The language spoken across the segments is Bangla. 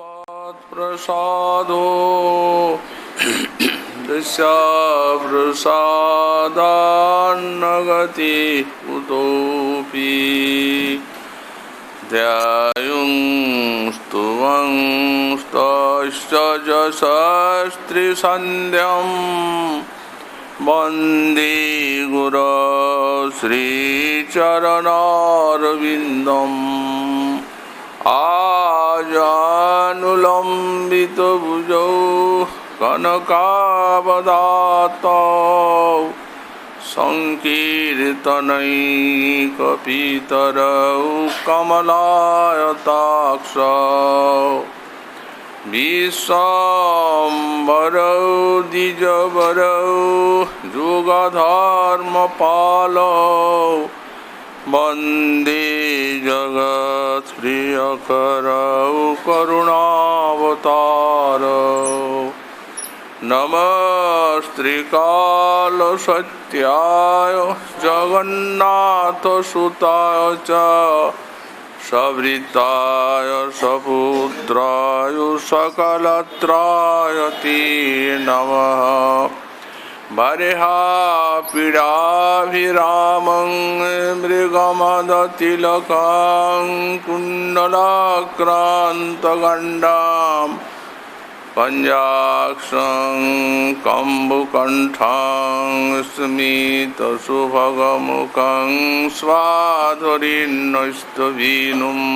प्रसादो दस्याप्रसादान्नगति कुतोऽपि ध्यायुं स्तुवं स्तश्च जशस्त्रिसन्ध्यं वन्दे गुरो श्रीचरणारविन्दम् आजानुलम्बितभुजौ कनकावदातौ संकीर्तनैकपितरौ कमलायताक्षौ विश्वम्भरौ द्विजवरौ जुगधर्मपालौ वन्दे जगत्प्रियकरौ करुणावतारौ नमस्त्रिकालसत्याय जगन्नाथसुताय च सवृताय सपुत्राय सकलत्राय ते नमः बर्हापीडाभिरामं मृगमदतिलकं कुण्डलाक्रान्तगण्डां पञ्चाक्षं कम्बुकण्ठं स्मितसुभगमुखं स्वाधुरीन्नस्तवीनुम्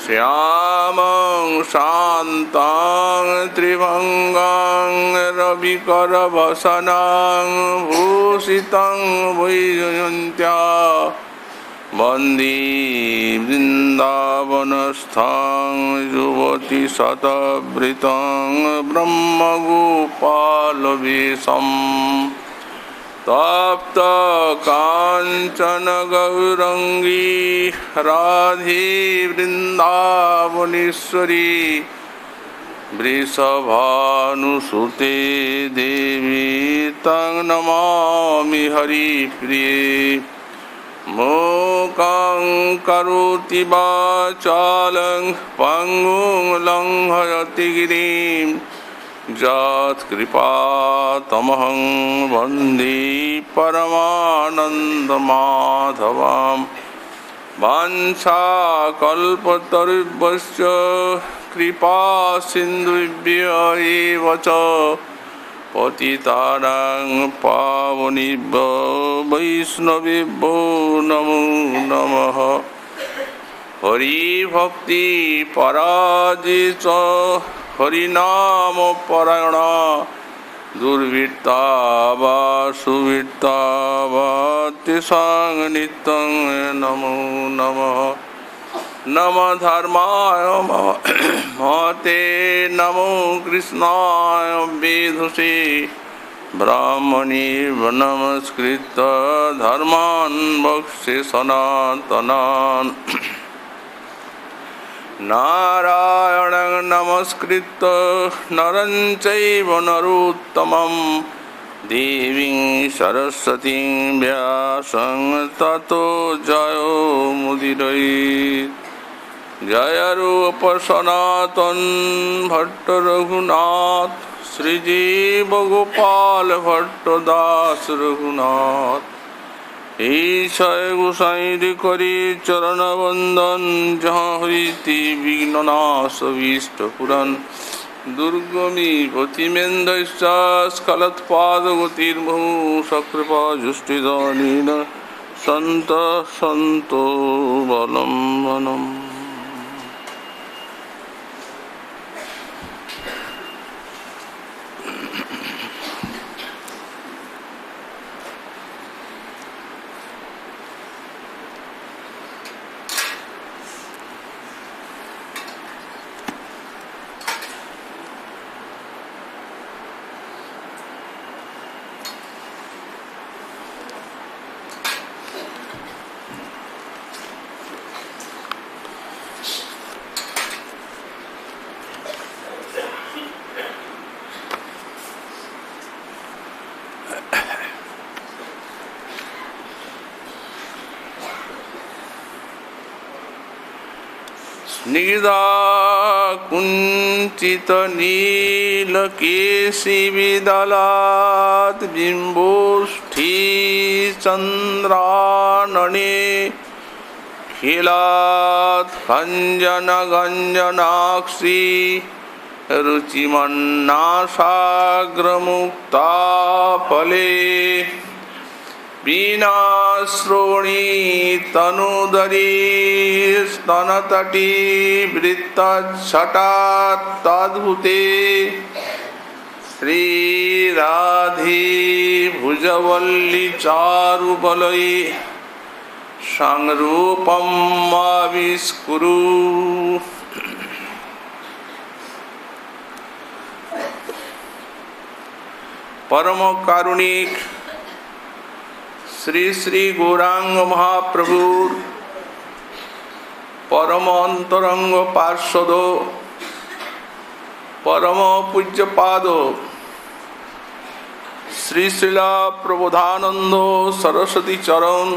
श्यामं शान्तं त्रिभङ्गं रविकरवसनं भूषितं वैजयन्त्या वन्दे वृन्दावनस्थं युवतिशतवृतं ब्रह्मगोपालवेशम् तप्त कांचन गौरंगी राधे वृंदावनेश्वरी वृषभानुसुते देवी तं नमामि हरिप्रिये मूकं करोति वाचालं पङ्गुं लङ्घयति गिरिं यत्कृपातमहं वन्दे परमानन्दमाधवं वाञ्छाकल्पतरुभ्यश्च कृपासिन्धुभ्य एव च पतितानां पावनेभ्यो वैष्णवेभ्यो नमो नमः हरिभक्ति पराजित हरिनाम परायण दुर्वृत्ता वा सुवृत्ता वा तेषां नित्यं नमो नमः नमः धर्माय महते नमो कृष्णाय वेधसे ब्राह्मणे नमस्कृत धर्मान् वक्ष्ये सनातनान् नारायणं नमस्कृत्य नरं चैव नरोत्तमं देवीं सरस्वतीं व्यासं ततो जयो मुदीरयेत् जय रूप सनातन भट्ट रघुनाथ श्रीजीव गोपाल भट्ट दास रघुनाथ ईशय गोसाई करी चरण वंदन जहाँ हरिति विघ्ननाश विष्ट पुराण दुर्गमी गतिमेन्द्रश्चास्खलत्पादगतिर्भू सकृपा जुष्टिदानेन सन्त सन्तो बलम् निदानन्दं कुञ्चित नीलकेशी विदलात् बिम्बोष्ठी चन्द्रानने खिलात् खञ्जन गञ्जनाक्षी रुचिमन्नासाग्रमुक्ता फले वीणाश्रोणी तनुदरी स्तनतटी वृत्तच्छटात्तद्भुते श्रीराधे भुजवल्ली चारुबलये संरूपं आविष्कुरु। परम कारुणिक श्री श्री गौरांग महाप्रभु परम अंतरंग पार्षद परम पूज्यपाद श्री श्रीला प्रबोधानंद सरस्वती चरण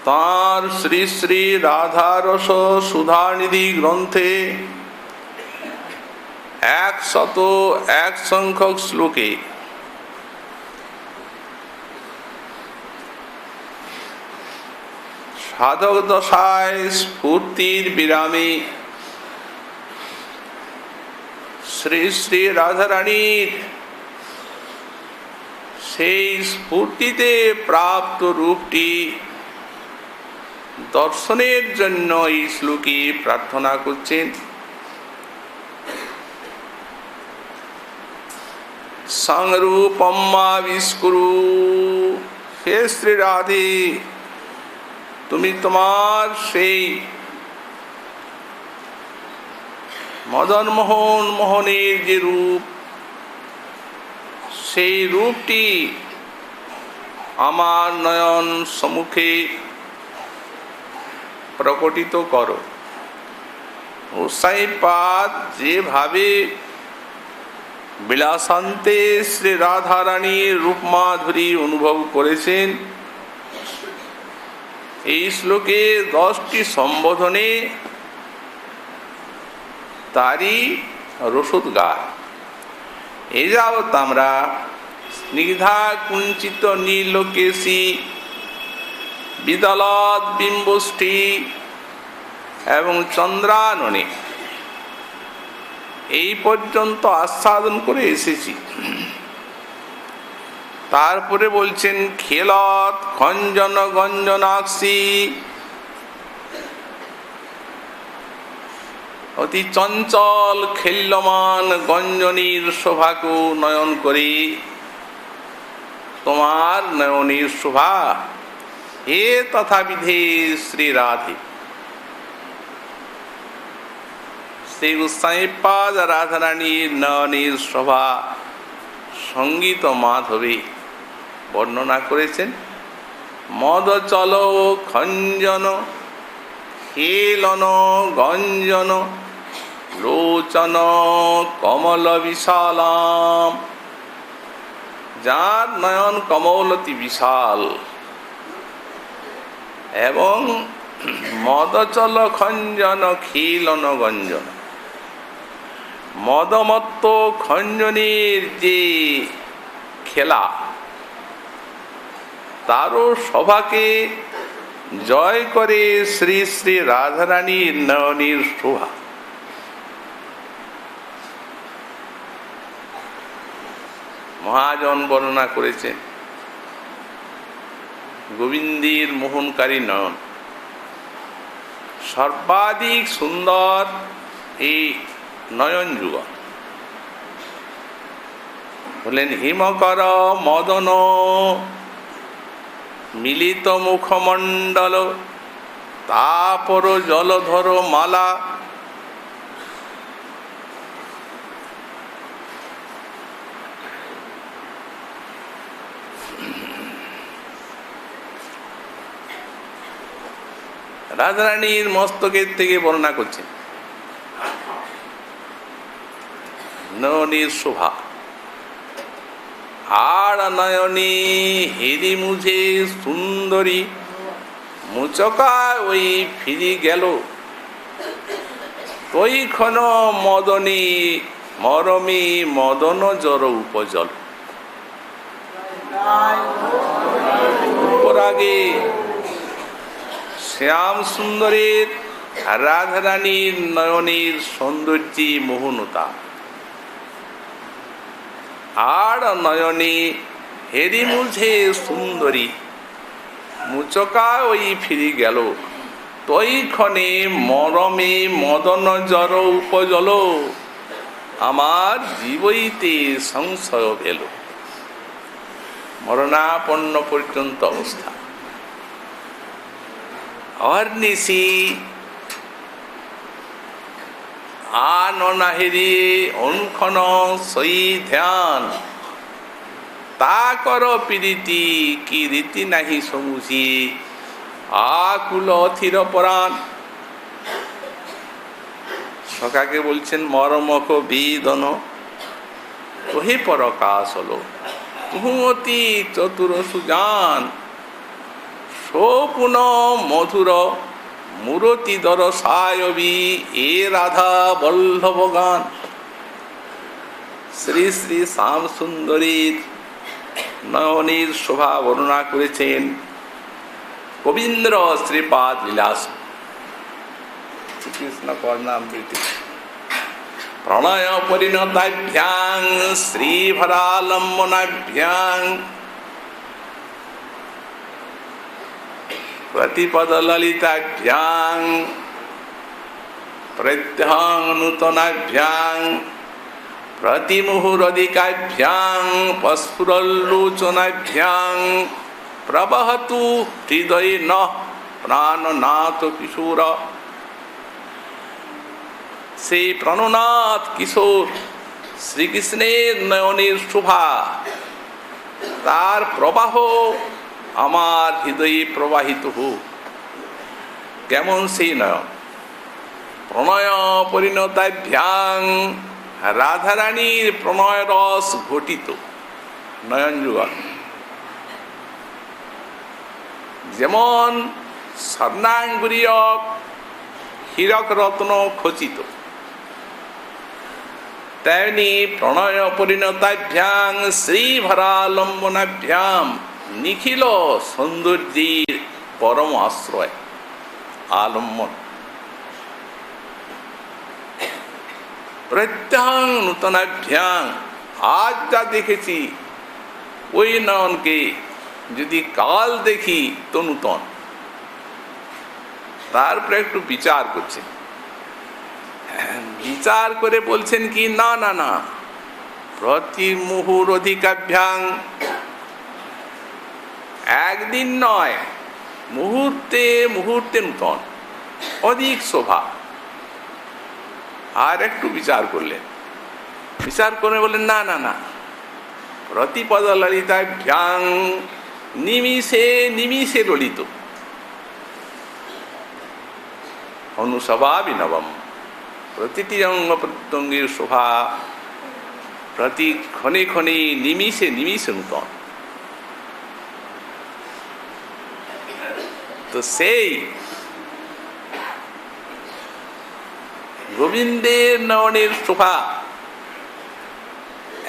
तार श्री श्री राधारस सुधानिधि ग्रंथे 101 संख्यक श्लोके साधक दशाय स्फूर्तिर विरामे श्री श्री राधा रानीर সেই স্ফূর্তিতে প্রাপ্ত রূপটি দর্শনের জন্য এই শ্লোকে প্রার্থনা করছেন। সংরূপম আবিষ্কুরু, হে শ্রী রাধে তুমি তোমার সেই মদন মোহন মোহনের যে রূপ সেই রূপটি আমার নয়ন সম্মুখে প্রকটিত করো। গোসাইপাদ যেভাবে বিলাসান্তে শ্রী রাধা রানীর রূপমাধুরী অনুভব করেছেন, এই শ্লোকে 10টি সম্বোধনে তারই রসোদ্গার। এই যাবৎ আমরা স্নিগ্ধা কুঞ্চিত নীলকেশী বিদলাৎ বিম্বষ্টি এবং চন্দ্রাননে এই পর্যন্ত আস্বাদন করে এসেছি। তারপরে বলছেন খেলত খঞ্জন গঞ্জনাক্ষী, অতি চঞ্চল খেল্যমান গঞ্জনীর শোভাকেও নয়ন করে তোমার নয়নের শোভা হে তথাবিধে শ্রী রাধে। শ্রী গোসাইপাদ রাধারানীর নয়নের শোভা সঙ্গীত মাধবে বর্ণনা করেছেন। মদ চল খঞ্জন খেলন গঞ্জন লোচন কমল বিশালাম, যার নয়ন কমল অতি বিশাল এবং মদচল খঞ্জন খেলন গঞ্জন, মদমত্ত খঞ্জনের যে খেলা তারও সভাকে জয় করে শ্রী শ্রী রাধারানীর নয়নের শোভা। মহাজন বর্ণনা করেছেন গোবিন্দের মোহনকারী নয়ন সর্বাধিক সুন্দর এই নয়ন যুগল। বলেন হিমকর মদন মিলিত মুখমণ্ডল তাপর জলধর মালা, রাধারানীর মস্তকের থেকে বর্ণনা করছেন নয়নের শোভা। আর নয়নী হেরি মুঝে সুন্দরী মুচকা ওই ফিরি গেল, তৈখন মদনী মরমী মদন জর উপজল। আগে শ্যাম সুন্দরের রাধারানীর নয়নের সৌন্দর্যে মোহনতা, আর নয়নে হেরি মুঝে সুন্দরী মুচকা ওই ফিরি গেল। তৈক্ষণে মরমে মদন জর উপজল, আমার জীবইতে সংশয় ভেল। মরণাপন্ন পর্যন্ত অবস্থা। অহর্নিশি আননাহেরি অনুক্ষণ সই ধ্যান, তা কর পীড়িতি কি রীতি নাহি সমুচি, আকুল অথির পরাণ। সখাকে বলছেন মরমক বিদন তোহে পরকাশ হলো, তুহু অতি চতুর সুজান, সপুন মধুর মূরতিধর সায়বী এ রাধা বল্লভ গান। শ্রী শ্রী শ্যাম সুন্দরীর নয়নের শোভা বর্ণনা করেছেন কবীন্দ্র শ্রীপাদ লীলাস। শ্রীকৃষ্ণ কর্ণামৃতি প্রণয় পরিণতাভ্যাং শ্রীভরালম্বনাভ্যাং প্রতিপদ ললিতাভ্যাং প্রত্যহং নূতনাভ্যাং প্রতিমুহুরধিকাভ্যাং পস্ফুরল্লোচনাভ্যাং প্রবহতু হৃদয়ে নঃ প্রাণনাথ কিশোর। সেই প্রাণনাথ কিশোর শ্রীকৃষ্ণের নয়নের শোভা, তার প্রবাহ আমার হৃদয়ে প্রবাহিত হোক। কেমন সেই নয়ন? প্রণয় পরিণতাভ্যাং, রাধারানীর প্রণয় রস ঘটিত নয়ন যুগল। যেমন স্বর্ণাঙ্গুরীয়ক হীরক রত্ন খচিত, তেমনি প্রণয় পরিণতাভ্যাং শ্রীভরালম্বনাভ্যাম নিখিল সৌন্দর্যের পরম আশ্রয় আলম্বন। প্রত্যহং নূতনাভ্যাং, আজ যা দেখেছি ওই নয়নকে যদি কাল দেখি তো নূতন। তারপরে একটু বিচার করছেন, বিচার করে বলছেন কি না না না, প্রতি মুহুরধিকাভ্যাং, একদিন নয়, মুহূর্তে মুহূর্তে নূতন, অধিক শোভা। আর একটু বিচার করলেন, বিচার করে বললেন না না না, প্রতিপদ ললিতাভ্যাং, নিমিষে নিমিষে ললিত, অনুস্বভাবী নবম, প্রতিটি অঙ্গ প্রত্যঙ্গের শোভা প্রতি ক্ষণে ক্ষণে নিমিষে নিমিষে নূতন। তো সেই গোবিন্দের নয়নের শোভা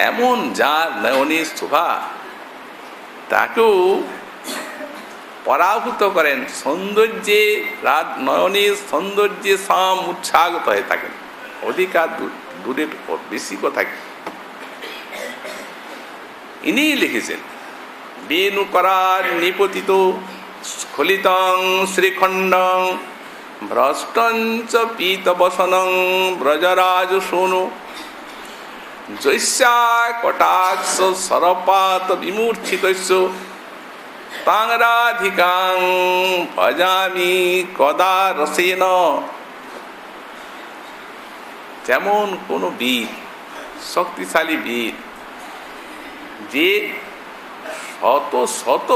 এমন, যার নয়নের শোভা তাকেও পরাভূত করেন সৌন্দর্যে, নয়নের সৌন্দর্যে সাম উৎসাহত হয়ে থাকেন। অধিকার দূরের বেশি কথা ইনি লিখেছেন। বেণু করার নিপতিত স্খলিতং শ্রীখণ্ডং ভ্রষ্টঞ্চ পীতবসনং ব্রজরাজ শোনো, জৈস্যা কটাক্ষ সরপাত বিমূর্ছিতস্য তাং রাধিকাং ভজামি কদা রসেন। যেমন কোন বীর, শক্তিশালী বীর, যে শত শত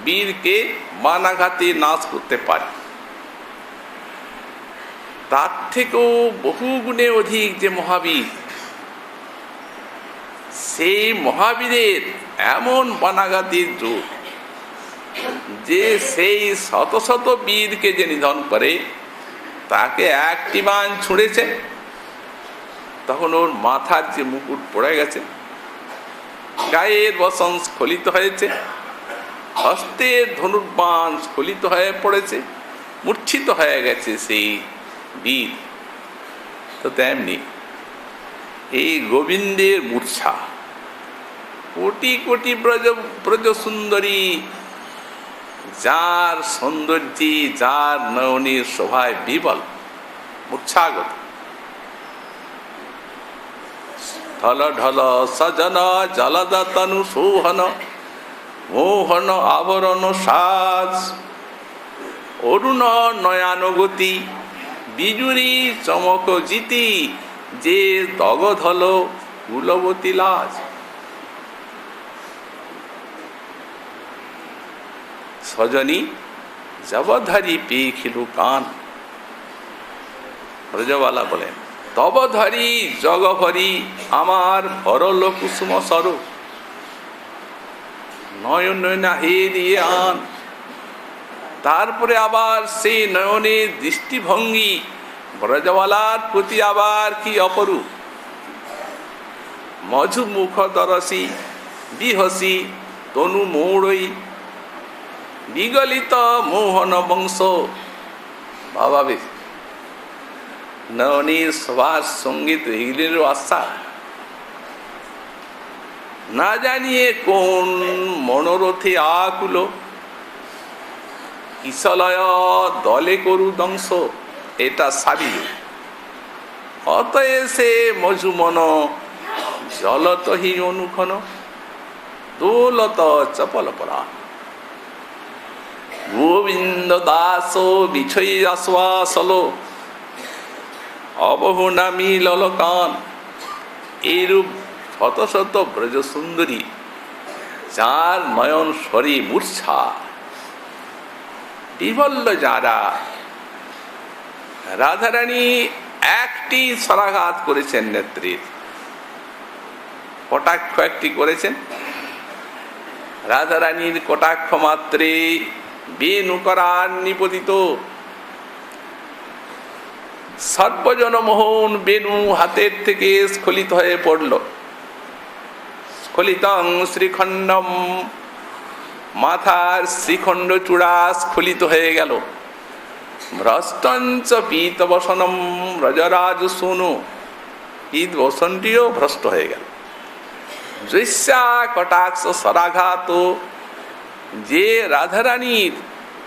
বীরকে বানাঘাতে নাশ করতে পারে, তার থেকেও বহু গুণে অধিক যে মহাবীর, সেই মহাবীরের এমন বানাঘাতের জোর যে সেই শত শত বীরকে যে নিধন করে, তাকে একটি বাণ ছুঁড়েছে, তখন ওর মাথার যে মুকুট পড়ে গেছে, গায়ের বসন স্খলিত হয়েছে, হস্তের ধনুর্বাণ স্খলিত হয়ে পড়েছে, মূর্ছিত হয়ে গেছে সেই বীর। তো তেমনি এই গোবিন্দের মূর্ছা, কোটি কোটি ব্রজ সুন্দরী, যার সৌন্দর্যে, যার নয়নের শোভায় বিবল, মূর্ছাগত। ঢল ঢল সজন জলদ তনু সৌহন, মোহন আবরণ সাজ, অরুণ নয়ানগতি, বিজুরি চমক জিতি, যে দগধল কুলবতী লাজ। সজনী জবধারী পেয়ে খিলু কান। ব্রজবালা বলেন, তবধারী জগভরি আমার ভরল কুসুম স্বরূপ, নয়ন নয়না হে দিয়ে আন। তারপরে আবার সেই নয়নের দৃষ্টিভঙ্গি ব্রজবালার প্রতি আবার কি অপরূপ। মধু মুখ দরসী বিহসী তনু মৌড়ই, বিগলিত মোহন বংশ। বাবা বেশ নয়নের সবার সঙ্গীত এগুলিরও আশা, না জানিয়ে কোন মনোরথে আকুল, কিশলয় দলে করু দংশ। এটা সাবি অতএ সে মজুমন জলত হি অনুক্ষণ, দোলত চপল পরা। গোবিন্দ দাস বিছই আশ্বাসল, অবহুনামি ললকান। এইরূপ শত শত ব্রজ সুন্দরী, যার নয়ন স্বরে মূর্ছা, বিবল্ল যারা। রাধারানী একটি স্বরাঘাত করেছেন নেত্রীর, কটাক্ষ একটি করেছেন। রাধারানীর কটাক্ষ মাত্রে বেণু করার নিপতিত, সর্বজনমোহন বেণু হাতের থেকে স্খলিত হয়ে পড়ল। স্খলিতং শ্রীখণ্ডম, মাথার শ্রীখণ্ড চূড়া স্খলিত হয়ে গেল। ভ্রষ্টঞ্চ পীত বসনম ব্রজরাজ সোনু, পীত বসনটিও ভ্রষ্ট হয়ে গেল। জৈস্যা কটাক্ষ স্বরাঘাত, যে রাধারানীর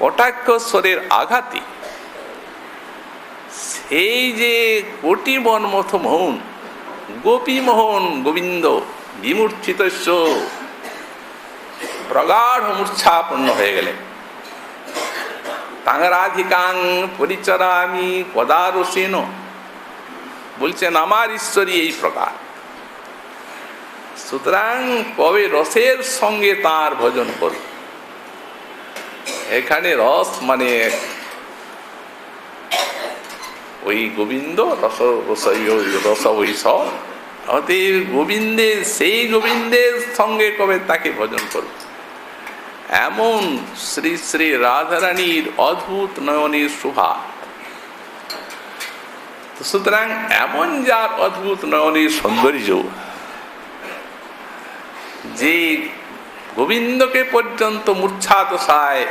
কটাক্ষ স্বরের আঘাতে সেই যে কোটি বনমথ মোহন, গোপী মোহন গোবিন্দ বিমূর্ছিত প্রগাঢ় মূর্ছাপন্ন হয়ে গেলেন। তাঙ্গরাধিকাং পরিচরামি কদারসেন, বলছেন আমার ঈশ্বরী এই প্রকার। সুতরাং কবে রসের সঙ্গে তার ভজন করব। এখানে রস মানে ওই গোবিন্দ, রস রসবৈষব, অতএব গোবিন্দের, সেই গোবিন্দের সঙ্গে কবে তাকে ভজন করব। এমন শ্রী শ্রী রাধারানীর অদ্ভুত নয়নের শোভা। সুতরাং এমন যার অদ্ভুত নয়নের সৌন্দর্য, যে গোবিন্দকে পর্যন্ত মূর্ছা দশায়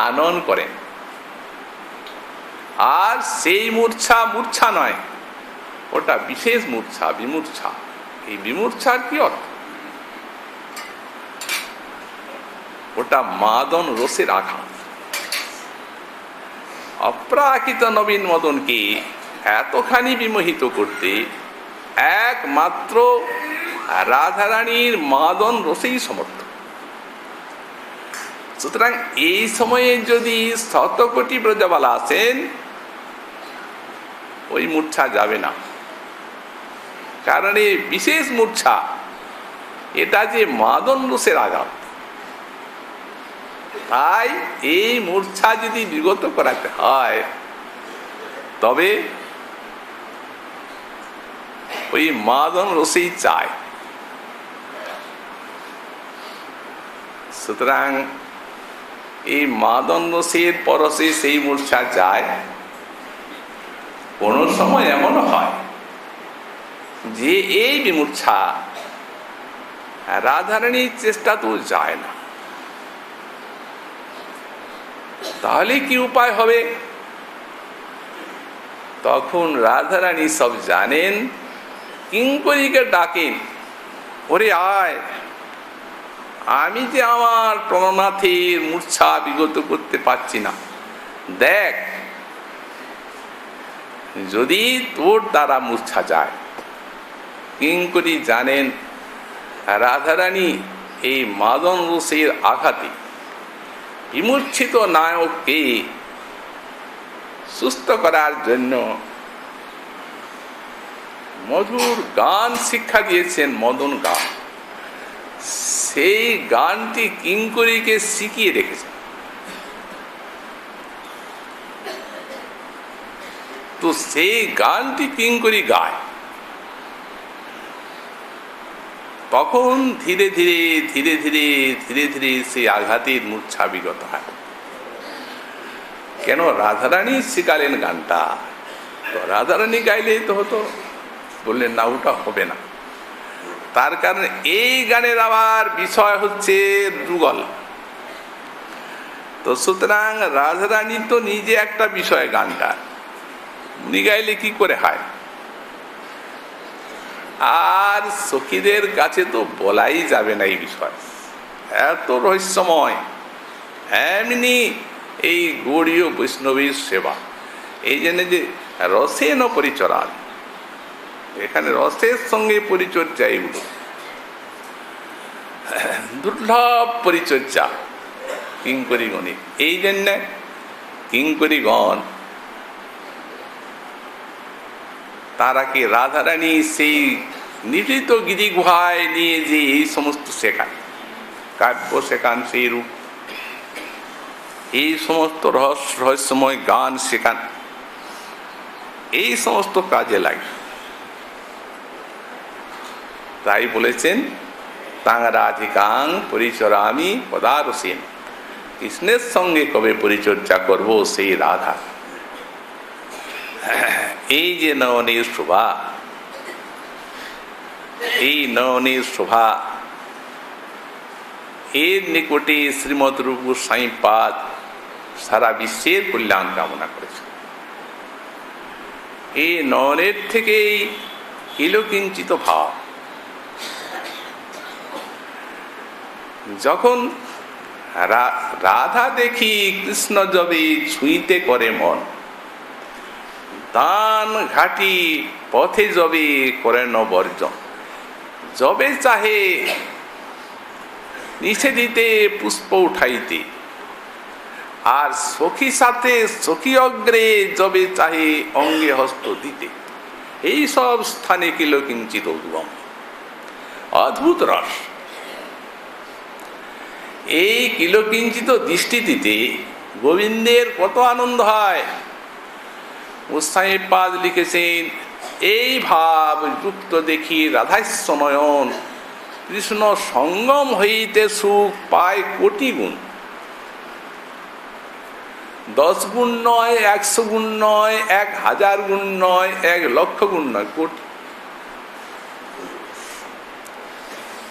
আনন করেন। আর সেই মূর্ছা মূর্ছা নয়, ওটা বিশেষ মূর্ছা, বিমূর্ছা। এই বিমূর্ছার কি অর্থ? ওটা মাদন রসের আঘাত। অপ্রাকৃত নবীন মদনকে এতখানি বিমোহিত করতে একমাত্র রাধারানীর মাদন রসেই সমর্থ। সুতরাং এই সময়ে যদি শতকোটি ব্রজবালা আসেন, ওই মূর্ছা যাবে না। কারণ এই বিশেষ মূর্ছা, এটা যে মাদন রসের আঘাত। তাই এই মূর্ছা যদি বিগত করাতে হয়, তবে ওই মাদন রসেই চায়। সুতরাং এই মাদন রসের পরশে সেই মূর্ছা যায়। কোনো সময় এমনও হয় যে এই বিমূর্ছা রাধারানীর চেষ্টা তো যায় না, তাহলে কি উপায় হবে? তখন রাধারানী সব জানেন, কিঙ্করীকে ডাকেন, ওরে আয়, আমি যে আমার প্রণনাথের মূর্ছা বিগত করতে পারছি না, দেখ যদি তোর দ্বারা মূর্ছা যায়। কিঙ্করী জানেন রাধারানী এই মাদন রসের আঘাতে বিমূর্ছিত নায়ককে সুস্থ করার জন্য মধুর গান শিক্ষা দিয়েছেন, মদন গান। সেই গানটি কিঙ্করীকে শিখিয়ে রেখেছেন। তো সেই গানটি কিঙ্করী গায়। তখন ধীরে ধীরে ধীরে ধীরে ধীরে ধীরে সেই আঘাতের মূর্ছা বিগত হয়। কেন? রাধারানী শিখালেন গানটা, তো রাধারানী গাইলে তো হতো। বললেন না, ওটা হবে না। তার কারণ এই গানের আবার বিষয় হচ্ছে যুগল। তো সুতরাং রাধারানী তো নিজে একটা বিষয় গানটা, উনি গাইলে কি করে হয়? আর সখীদের কাছে তো বলাই যাবে না এই বিষয়, এত রহস্যময়। এমনি এই গৌড়ীয় বৈষ্ণবীর সেবা, এই জন্য যে রসেন পরিচরান, এখানে রসের সঙ্গে পরিচর্যা, এগুলো দুর্লভ পরিচর্যা কিঙ্করীগণে। এই জন্য কিঙ্করীগণ তারা কি রাধারানী সেই নিভৃত গিরি গুহায় নিয়ে যে এই সমস্ত শেখান, কাব্য শেখান, সেই রূপ, এই সমস্ত রহস্যময় গান শেখান, এই সমস্ত কাজে লাগে। তাই বলেছেন তাং রাধিকাং পরিচরামি পদারসীন, কৃষ্ণের সঙ্গে কবে পরিচর্যা করব সেই রাধা। এই যে নয়নের শোভা, এই নয়নের শোভা, এর নিকটে শ্রীমদ রূপ গোস্বামীপাদ সারা বিশ্বের কল্যাণ কামনা করেছে। এই নয়নের থেকেই কিলকিঞ্চিত ভাব। যখন রাধা দেখি কৃষ্ণ যবে ছুঁইতে করে মন, দান ঘাটি পথে যবে করেন বর্জন, যবে চাহে নিষে দিতে পুষ্প উঠাইতে, আর সখী সাথে সখী অগ্রে যবে চাহে অঙ্গে হস্ত দিতে, এই সব স্থানে কিলকিঞ্চিত উদ্গম, অদ্ভুত রস। এই কিলকিঞ্চিত দৃষ্টিটিতে গোবিন্দের কত আনন্দ হয়। গোস্বামীপাদ লিখেছেন, এই ভাব যুক্ত দেখি রাধাস্য নয়ন, কৃষ্ণ সঙ্গম হইতে সুখ পায় কোটি গুণ। 10 গুণ নয়, 100 গুণ নয়, 1000 গুণ নয়, 1,00,000 গুণ নয়, কোটি।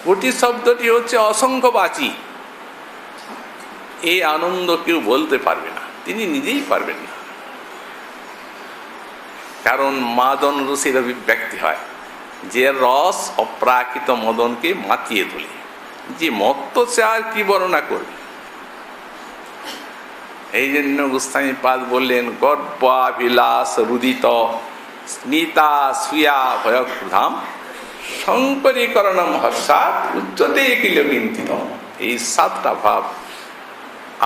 কোটি শব্দটি হচ্ছে অসংখ্যবাচী। এই আনন্দ কেউ বলতে পারবে না, তিনি নিজেই পারবেন না। কারণ মাদন রসের অভিব্যক্তি হয়, যে রস অপ্রাকৃত মদনকে মাতিয়ে তোলে, যে মত্ত সে আর কি বর্ণনা করবে। এই জন্য গোস্বামীপাদ বললেন, গর্বাভিলাষ রুদিত স্মিতা সুয়া ভয়ক্রধাম শঙ্করীকরণম হর্ষাৎ উচ্চতে কিলকিঞ্চিত। এই 7টা ভাব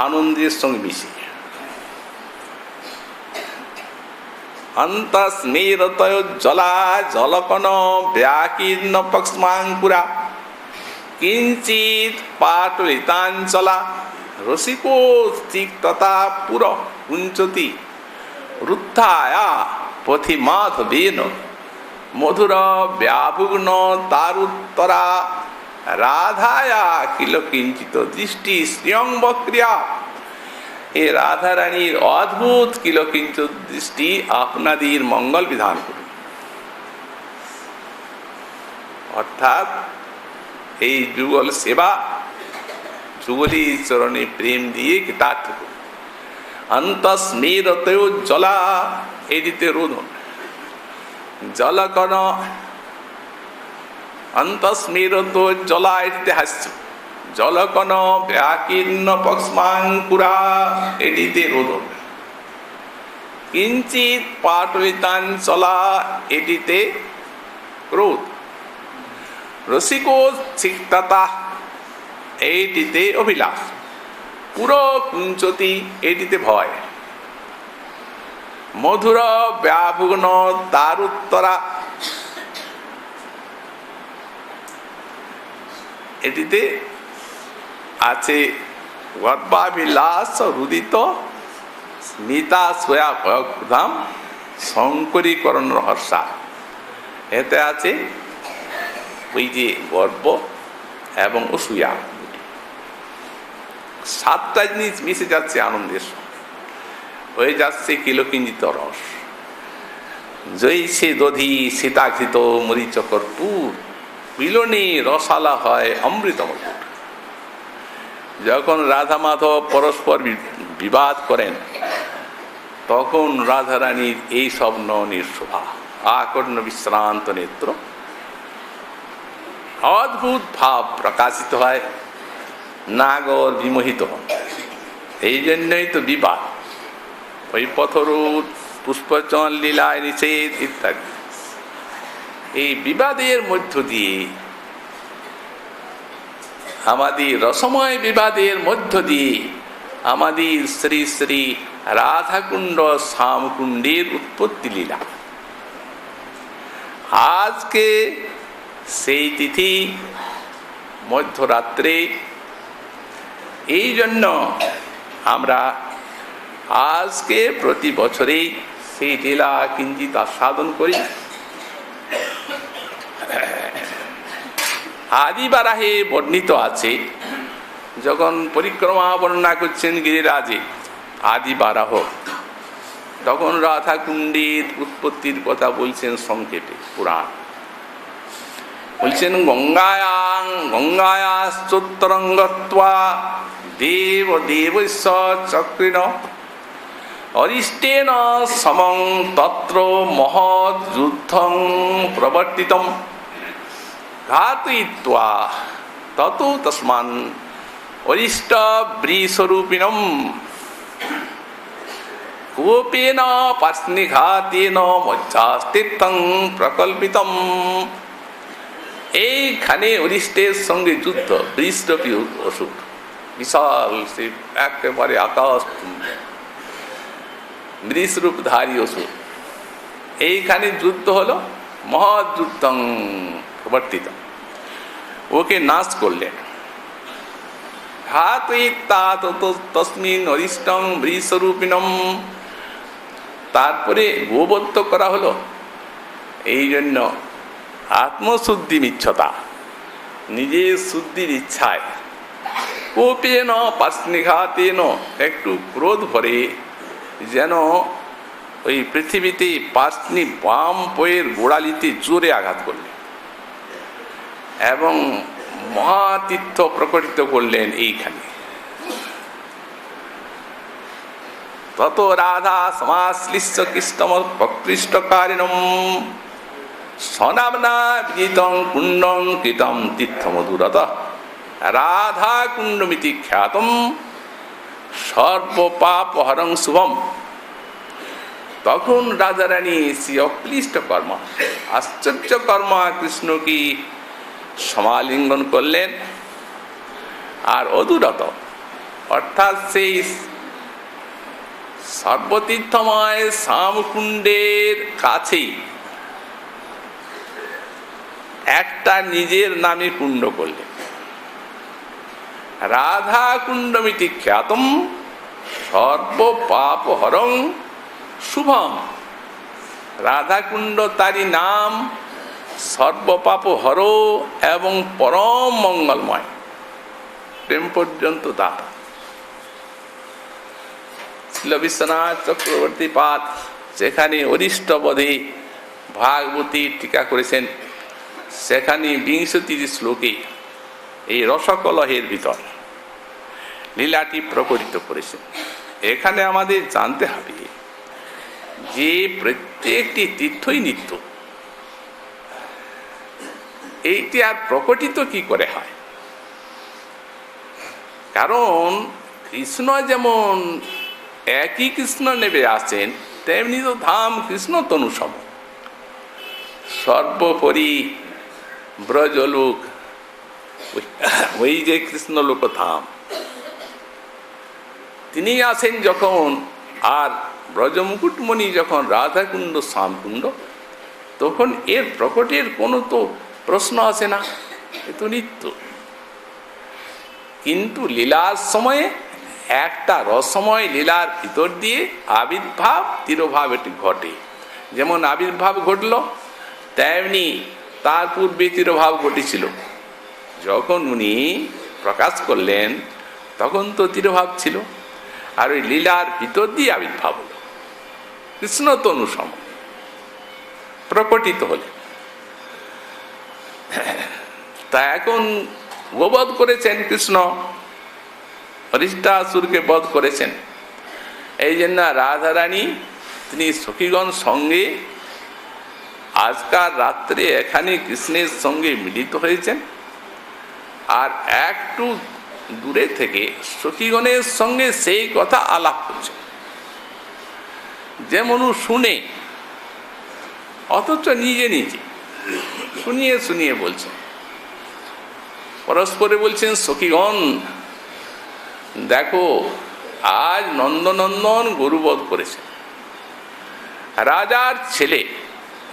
আনন্দের সঙ্গে মিশে। অন্তস্মেরতয় জলা জলকন ব্যাকীর্ণ পক্ষ্মাঙ্কুরা কিঞ্চিত পাটলিতাঞ্চলা রসিকো তিক্ততা পুর কুঞ্চতি রুদ্ধায়া পথি মাধবেন মধুর ব্যাভুগ্ন তারুত্তরা রাধায়া কিলকিঞ্চিত দৃষ্টি শ্রিয়ং বক্রিয়া। এই রাধারানীর অদ্ভুত কিলকিঞ্চিত দৃষ্টি আপনাদের মঙ্গল বিধান করুন। অর্থাৎ এই যুগল সেবা, যুগলী চরণে প্রেম দিয়ে কৃতার্থ করুন। অন্তস্মিরতেও জলা, এদিতে রোদন জলকণ, অন্তস্মিরত জলা, এটিতে হাস্য, জলকণ ব্যাকীর্ণ পক্ষ্মাঙ্কুরা, এটিতে রোদন, কিঞ্চিত পাটলিতাঞ্চলা, এটিতে ক্রোধ, রসিকো সিক্ততা, এইটিতে অভিলাষ, পুরো কুঞ্চতি, এটিতে ভয়, মধুর ব্যাভুগ্ন দারুত্তরা, এটিতে আছে গর্ভাবিলাস রুদিত স্মিতা সোয়া ভয়ধাম শঙ্করীকরণ রহস্যা। এতে আছে ওই যে গর্ব এবং অসূয়া, সাতটা জিনিস মিশে যাচ্ছে আনন্দের সঙ্গে, হয়ে যাচ্ছে কিলকিঞ্চিত রস। জৈসে দধি সীতাঘৃত মরিচ কর্পূর, মিলনে রসালা হয় অমৃতমধুর। যখন রাধা মাধব পরস্পর বিবাদ করেন, তখন রাধারানীর এই সব নয়নের শোভা, আকর্ণ বিশ্রান্ত নেত্র, অদ্ভুত ভাব প্রকাশিত হয়, নাগর বিমোহিত হন। এই জন্যই তো বিবাদ, ওই পথরূপ পুষ্পচন লীলায় নিষেধ ইত্যাদি। এই বিবাদের মধ্য দিয়ে, আমাদের রসময় বিবাদের মধ্য দিয়ে আমাদের শ্রী শ্রী রাধাকুণ্ড শ্যামকুণ্ডের উৎপত্তি লীলা। আজকে সেই তিথি মধ্যরাত্রে, এই জন্য আমরা আজকে প্রতি বছরেই সেই লীলা কিঞ্চিত আস্বাদন করি। আদিবারাহে বর্ণিত আছে, যখন পরিক্রমা বর্ণনা করছেন গিরিরাজে আদিবারাহ, তখন রাধাকুণ্ডের উৎপত্তির কথা বলছেন সংক্ষেপে পুরাণ। বলছেন গঙ্গায়াশ্চোত্তরঙ্গত্বা দেব দেবস্য চক্রিণ অরিষ্টেন সমং তত্র মহৎ যুদ্ধং প্রবর্তিতম ঘাতয়িত্বা ততো তস্মান অরিষ্ট বৃষরূপিণম কোপেন পার্ষ্ণিঘাতেন মজ্জাস্তীর্থং প্রকল্পিতম। এইখানে অরিষ্টের সঙ্গে যুদ্ধ, বৃষরূপী অসুর, বিশাল সে একেবারে আকাশ বৃষরূপধারী অসুর, এইখানে যুদ্ধ হলো, মহৎ যুদ্ধং প্রবর্তিত, ওকে নাশ করলেন। ঘাতয়িত্বা তস্মিন অরিষ্টং বৃষরূপিণম, তারপরে গোবত্য করা হলো। এই জন্য আত্মশুদ্ধি মিচ্ছতা, নিজের শুদ্ধির ইচ্ছায়, কোপেন পার্ষ্ণিঘাতেন, একটু ক্রোধ ভরে, যেন ওই পৃথিবীতে পার্ষ্ণি বাম পয়ের গোড়ালিতে জোরে আঘাত করলেন এবং মহাতীর্থ প্রকটিত করলেন এইখানে। তত রাধা সমাশ্লিষ্ট কৃষ্ণম প্রকৃষ্টকারিণম সনামনা বিজিতং কুণ্ডং কৃতম তীর্থমধুরত রাধা কুণ্ডমিতি খ্যাতম সর্বপাপহরং শুভম। তখন রাধারানী শ্রী অক্লিষ্ট কর্মা, আশ্চর্য কর্মা কৃষ্ণকে সমালিঙ্গন করলেন। আর অদূরত, অর্থাৎ সেই সর্বতীর্থময় শ্যামকুণ্ডের কাছেই একটা নিজের নামে কুণ্ড করলেন, রাধা কুণ্ডমিতি খ্যাতম সর্বপাপহরং শুভম। রাধাকুণ্ড তারই নাম, সর্বপাপহর এবং পরম মঙ্গলময়, প্রেম পর্যন্ত দাতা। শিল বিশ্বনাথ চক্রবর্তী পাদ যেখানে অরিষ্টবধে ভাগবতী টিকা করেছেন, সেখানে ২০ শ্লোকে এই রসকলহের ভিতর লীলাটি প্রকটিত করেছেন। এখানে আমাদের জানতে হবে যে প্রত্যেকটি তীর্থই নিত্য। এইটি আর প্রকটিত কি করে হয়? কারণ কৃষ্ণ যেমন একই কৃষ্ণ নেবে আসেন, তেমনি তো ধাম কৃষ্ণ তনুসম। সর্বোপরি ব্রজলোক, ওই যে কৃষ্ণলোক ধাম, তিনি আসেন যখন, আর ব্রজমুকুটমণি যখন রাধাকুণ্ড শ্যামকুণ্ড, তখন এর প্রকটের কোনো তো প্রশ্ন আসে না, এ তো নিত্য। কিন্তু লীলার সময়ে একটা রসময় লীলার ভিতর দিয়ে আবির্ভাব তিরোভাব এটি ঘটে। যেমন আবির্ভাব ঘটল, তেমনি তার পূর্বে তিরোভাব ঘটেছিল। যখন উনি প্রকাশ করলেন তখন তো তিরোভাব ছিল, আর ওই লীলার ভিতর দিয়ে আবির্ভাব হল, কৃষ্ণ তনুসম প্রকটিত হলে। তা এখন গোবধ করেছেন কৃষ্ণ, অরিষ্টাসুরকে বধ করেছেন। এই জন্য রাধারানী তিনি সখীগণ সঙ্গে আজকাল রাত্রে এখানে কৃষ্ণের সঙ্গে মিলিত হয়েছেন, আর একটু দূরে থেকে সখীগণের সঙ্গে সেই কথা আলাপ করছেন। যেমন শুনে, অথচ নিজে নিজে শুনিয়ে শুনিয়ে বলছেন, পরস্পরে বলছেন, সখীগণ দেখো, আজ নন্দনন্দন গরুবধ করেছেন, রাজার ছেলে,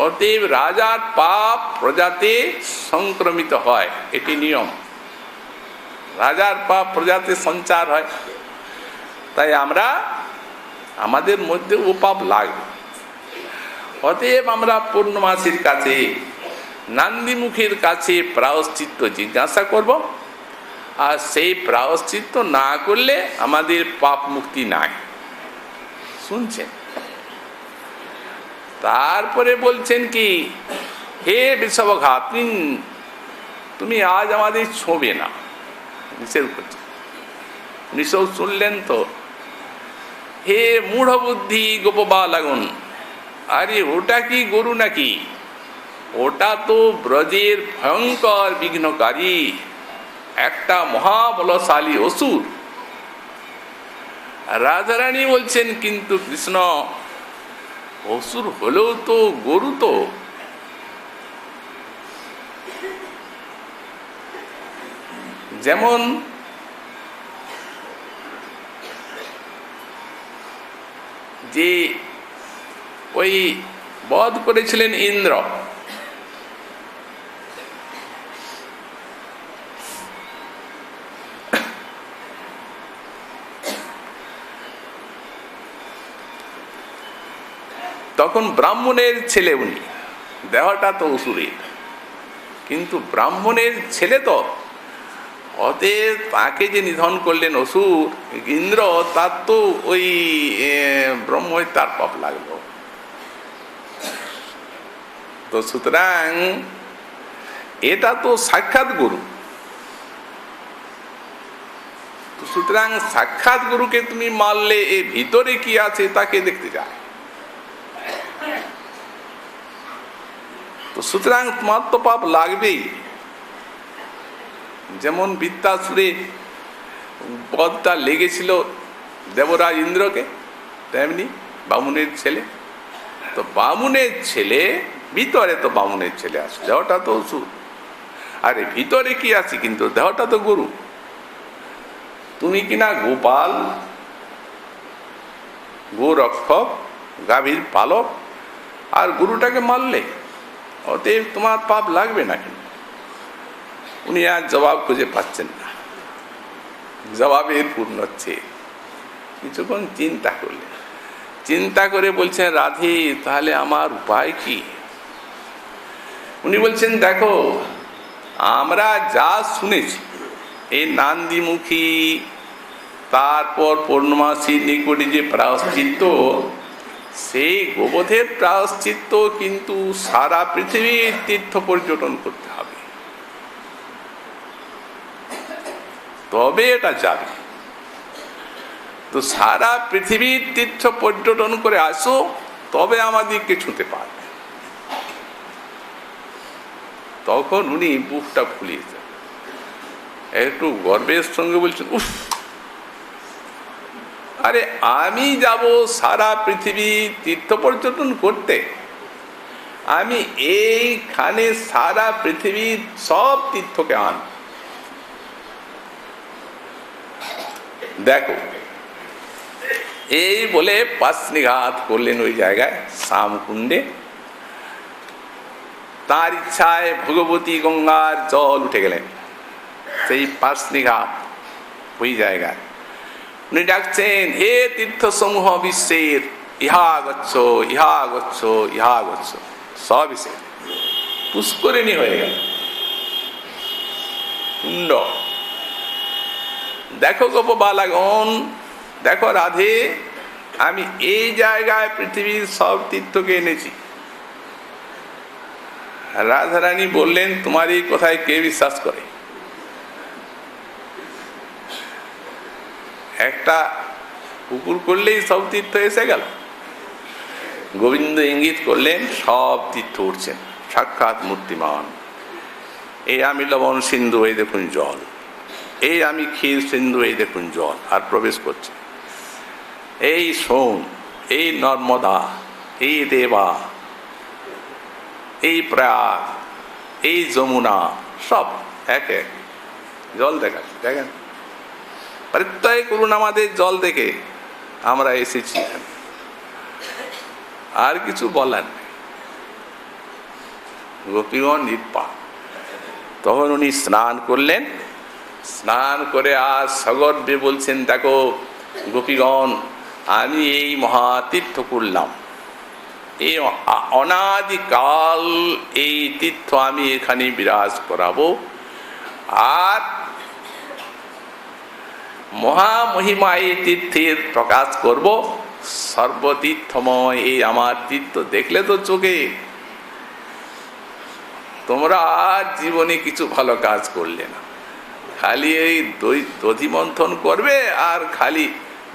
অতএব রাজার পাপ প্রজাতে সংক্রমিত হয়, এটি নিয়ম। রাজার পাপ প্রজাতে সঞ্চার হয়, তাই আমরা আমাদের মধ্যে ও পাপ লাগবে। অতএব আমরা পূর্ণমাসীর কাছে, নান্দিমুখীর কাছে প্রায়শ্চিত্ত জিজ্ঞাসা করব, আর সেই প্রায়শ্চিত্ত না করলে আমাদের পাপ মুক্তি নাই। শুনছেন? তারপরে বলছেন কি, হে বিষবঘাতিন, তুমি আজ আমাদের ছোঁবে না, নিষেধ করছে। নিষেধ শুনলেন তো, হে মূঢ় বুদ্ধি গোপবালাগন, আরে ওটা কি গরু নাকি? ওটা তো ব্রজের ভয়ঙ্কর বিঘ্নকারী একটা মহাবলশালী অসুর। রাধারানী বলছেন, কিন্তু কৃষ্ণ, অসুর হলেও তো গরু তো। যেমন যে ওই বধ করেছিলেন ইন্দ্র, তখন ব্রাহ্মণের ছেলে উনি, দেহটা তো অসুরের, কিন্তু ব্রাহ্মণের ছেলে তো, অতএব তাকে যে নিধন করলেন অসুর ইন্দ্র, তার তো ওই ব্রহ্মই তার পাপ লাগলো। তো সুতরাং এটা তো সাক্ষাৎ গুরু। সুতরাং সাক্ষাৎ গুরুকে তুমি মারলে এর ভিতরে কি আছে তাকে দেখতে যায়। তো সুতরাং তোমার তো পাপ লাগবেই। যেমন বৃত্তাসুরে বধটা লেগেছিল দেবরাজ ইন্দ্রকে, তেমনি বামুনের ছেলে, তো বামুনের ছেলে ভিতরে, তো বামুনের ছেলে আছে, দেহটা তো অসুর, আরে ভিতরে কি আছে, কিন্তু দেহটা তো গরু। তুমি কিনা গোপাল, গোরক্ষক, গাভীর পালক, আর গরুটাকে মারলে, অতএব তোমার পাপ লাগবে নাকি? উনি আর জবাব খুঁজে পাচ্ছেন না, জবাবের পূর্ণ হচ্ছে। কিছুক্ষণ চিন্তা করলে, চিন্তা করে বলছেন, রাধে তাহলে আমার উপায় কি? উনি বলছেন, দেখো, আমরা যা শুনেছি এই নান্দিমুখী তারপর পূর্ণমাসীর নিকটে যে প্রায়শ্চিত্ত, সেই গোবধের প্রায়শ্চিত্ত কিন্তু সারা পৃথিবীর তীর্থ পর্যটন করতে হবে, তবে এটা যাবে। তো সারা পৃথিবীর তীর্থ পর্যটন করে আসো, তবে আমাদেরকে ছুঁতে পারবে। তখন উনি বুকটা ফুলিয়েছেন, একটু গর্বের সঙ্গে বলছেন, উফ, আরে আমি যাব সারা পৃথিবী তীর্থ পর্যটন করতে, আমি এইখানে সারা পৃথিবীর সব তীর্থকে আন। দেখো, এই বলে পাশনিঘাত করলেন ওই জায়গায় শ্যামকুণ্ডে। তার ইচ্ছায় ভগবতী গঙ্গার জল উঠে গেলেন সেই পাশনিঘাত ওই জায়গায়। উনি ডাকছেন, হে তীর্থ সমূহ বিশ্বের, ইহা গচ্ছ, ইহা গচ্ছ, ইহা গচ্ছ। সব এসে পুষ্করিণী হয়ে গেল কুণ্ড। দেখো গোপবালাগণ, দেখো রাধে, আমি এই জায়গায় পৃথিবীর সব তীর্থকে এনেছি। রাধারানী বললেন, তোমার এই কথায় কে বিশ্বাস করে? একটা কুকুর করলেই সব তীর্থ এসে গেল? গোবিন্দ ইঙ্গিত করলেন, সব তীর্থ উঠছেন, সাক্ষাৎ মূর্তিমান। এই আমি লবণ সিন্ধু, এই দেখুন জল। এই আমি ক্ষীর সিন্ধু, এই দেখুন জল। আর প্রবেশ করছে এই সোম, এই নর্মদা, এই দেবা, এই প্রয়াগ, এই যমুনা, সব এক এক জল দেখাচ্ছে। দেখেন, পরিত্যাগ করুন আমাদের জল দেখে, আমরা এসেছি। আর কিছু বলার নেই। গোপীগণ নির্পা। তখন উনি স্নান করলেন। স্নান করে আর সগর্বে বলছেন, দেখো গোপীগণ, আমি এই মহাতীর্থ করলাম, এই অনাদিকাল এই তীর্থ আমি এখানে বিরাজ করাবো। আর মহামহিমা এই তীর্থের প্রকাশ করব। সর্বতীর্থময় এই আমার তীর্থ দেখলে তো চোখে, তোমরা আর জীবনে কিছু ভালো কাজ করলে না, খালি এই দধি মন্থন করবে আর খালি